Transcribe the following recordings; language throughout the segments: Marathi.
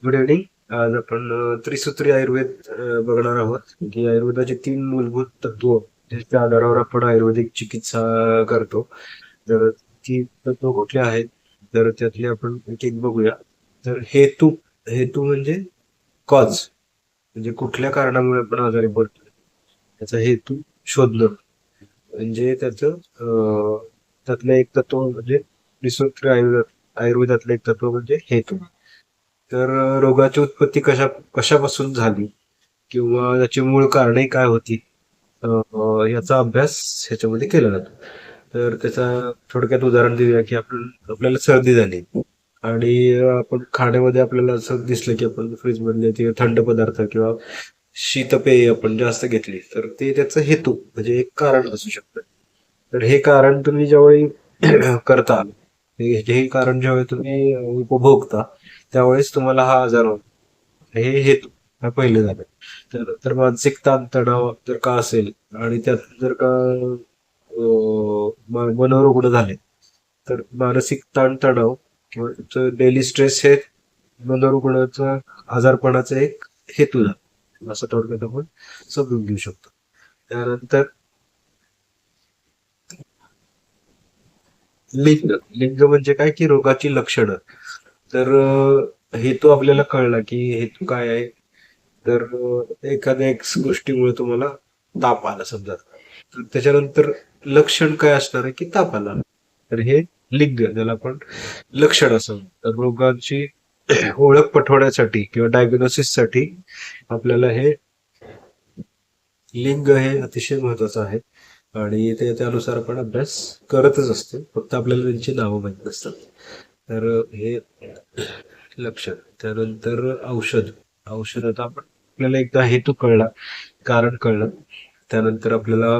Good evening. आज आपण त्रिसूत्री आयुर्वेद बघणार आहोत की आयुर्वेदाचे 3 मूलभूत तत्व ज्याच्या आधारावर आपण आयुर्वेदिक चिकित्सा करतो. तर ती तत्व कुठली आहेत, तर त्यातले आपण एक एक बघूया. तर हेतू हेतू म्हणजे कॉज, म्हणजे कुठल्या कारणामुळे आपण आजारी पडतो त्याचा हेतू शोधणं. म्हणजे त्यातलं एक तत्व म्हणजे त्रिसूत्री आयुर्वेदातलं एक तत्व म्हणजे हेतू. तर रोगाची उत्पत्ती कशापासून झाली किंवा त्याची मूळ कारणे काय होती, याचा अभ्यास ह्याच्यामध्ये केला जातो. तर त्याचा थोडक्यात उदाहरण देऊया की आपल्याला सर्दी झाली आणि आपण खाण्यामध्ये आपल्याला असं दिसलं की आपण फ्रीज मधले ते थंड पदार्थ किंवा शीतपेय आपण जास्त घेतली, तर ते त्याचं हेतू म्हणजे एक कारण असू शकतं. तर हे कारण तुम्ही ज्यावेळी करता, हे कारण ज्यावेळी तुम्ही उपभोगता, त्यावेळेस तुम्हाला हा आजार होतो. हे हेतू हा पहिले झालं. तर मानसिक ताणतणाव जर का असेल आणि त्यात जर का मनोरुग्ण झाले, तर मानसिक ताणतणाव किंवा डेली स्ट्रेस हे मनोरुग्णाचा आजारपणाचा एक हेतू झाला, असं थोडक्यात आपण समजून घेऊ शकतो. त्यानंतर लिंग लिंग म्हणजे काय की रोगाची लक्षणं. तर हेतू आपल्याला कळला की हेतू काय आहे. तर एखाद्या एक गोष्टीमुळे तुम्हाला ताप आला समजा, तर त्याच्यानंतर लक्षण काय असणार आहे की ताप आला. तर हे लिंग, ज्याला आपण लक्षण असं म्हणतो. तर रोगांची ओळख पटवण्यासाठी किंवा डायग्नोसिस साठी आपल्याला हे लिंग हे अतिशय महत्वाचं आहे. आणि त्यानुसार आपण अभ्यास करतच असतो, फक्त आपल्याला त्यांची नावं माहीत नसतात. तर हे लक्षण. त्यानंतर औषध. औषधात आपल्याला एकदा हेतू कळला, कारण कळलं, त्यानंतर आपल्याला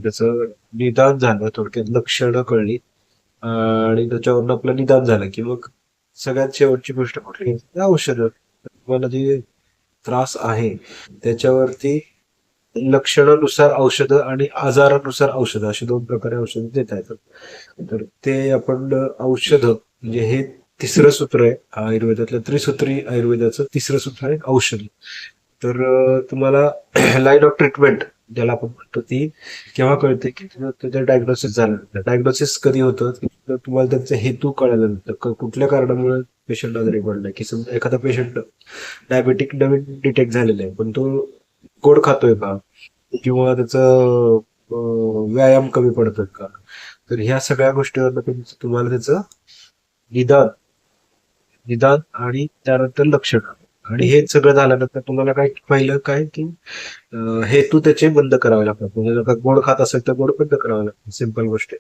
त्याचं निदान झालं, थोडक्यात लक्षणं कळली आणि त्याच्यावरून आपलं निदान झालं की मग सगळ्यात शेवटची गोष्ट कुठली, औषधं. तुम्हाला जे त्रास आहे त्याच्यावरती लक्षणानुसार औषधं आणि आजारानुसार औषधं अशी दोन प्रकारे औषधं देता येतात. तर ते आपण औषधं म्हणजे हे तिसरं सूत्र आहे आयुर्वेदातलं. त्रिसूत्री आयुर्वेदाचं तिसरं सूत्र आहे औषध. तर तुम्हाला लाईन ऑफ ट्रीटमेंट ज्याला आपण म्हणतो ती केव्हा कळते की त्याचं डायग्नोसिस झाल्यानंतर. डायग्नोसिस कधी होतं की तुम्हाला त्यांचा हेतू कळल्यानंतर, कुठल्या कारणामुळे पेशंट आजारी पडलाय. की समजा एखादा पेशंट डायबेटिक नवीन डिटेक्ट झालेला आहे, पण तो गोड खातोय का, किंवा त्याचं व्यायाम कमी पडतोय का. तर ह्या सगळ्या गोष्टीवर तुम्हाला त्याचं निदान निदान आणि त्यानंतर लक्षण. आणि हे सगळं झाल्यानंतर तुम्हाला काय पहिलं काय की हेतू त्याचे बंद करावे लागतात. म्हणजे जर का गोड खात असेल तर गोड बंद करावं लागतं, सिंपल गोष्ट आहे.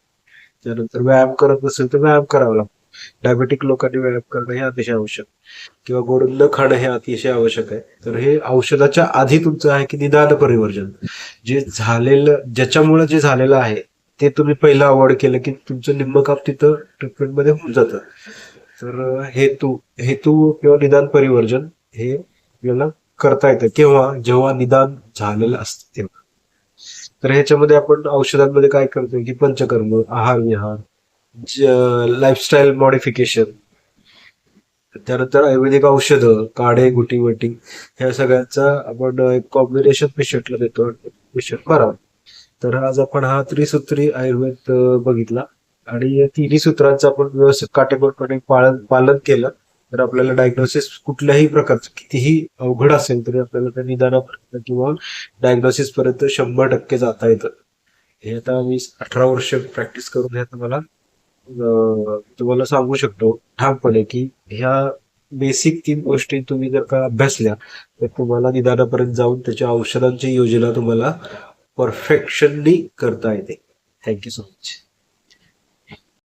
त्यानंतर व्यायाम करत नसेल तर व्यायाम करावा लागतो. डायबेटिक लोकांनी व्यायाम करणं हे अतिशय आवश्यक, किंवा गोड न खाणं हे अतिशय आवश्यक आहे. तर हे औषधाच्या आधी तुमचं आहे की निदान परिवर्जन. जे झालेलं, ज्याच्यामुळे जे झालेलं आहे ते तुम्ही पहिलं अवॉइड केलं की तुमचं निम्म काम तिथं ट्रीटमेंट मध्ये होऊन जातं. तर हेतू हेतू किंवा निदान परिवर्जन हे आपल्याला करता येतं केव्हा, जेव्हा निदान झालेलं असतं तेव्हा. तर ह्याच्यामध्ये आपण औषधांमध्ये काय करतो की पंचकर्म, आहार विहार, लाईफस्टाईल मॉडिफिकेशन, त्यानंतर आयुर्वेदिक औषधं, काढे, गुटीवटी, ह्या सगळ्यांचा आपण एक कॉम्बिनेशन पेशंटला देतो, पेशंट बरा. तर आज आपण हा त्रिसूत्री आयुर्वेद बघितला आणि या तिन्ही सूत्रांचं आपण व्यवस्थित काटेकोरपणे पालन केलं तर आपल्याला डायग्नोसिस कुठल्याही प्रकारचं कितीही अवघड असेल तरी आपल्याला त्या निदानापर्यंत किंवा डायग्नोसिस पर्यंत 100% जाता येतं. हे आता मी 18 वर्ष प्रॅक्टिस करून हे आता मला तुम्हाला सांगू शकतो ठामपणे की ह्या बेसिक 3 गोष्टी तुम्ही जर का अभ्यासल्या तर तुम्हाला निदानापर्यंत जाऊन त्याच्या औषधांची योजना तुम्हाला परफेक्शनली करता येते. Thank you so much.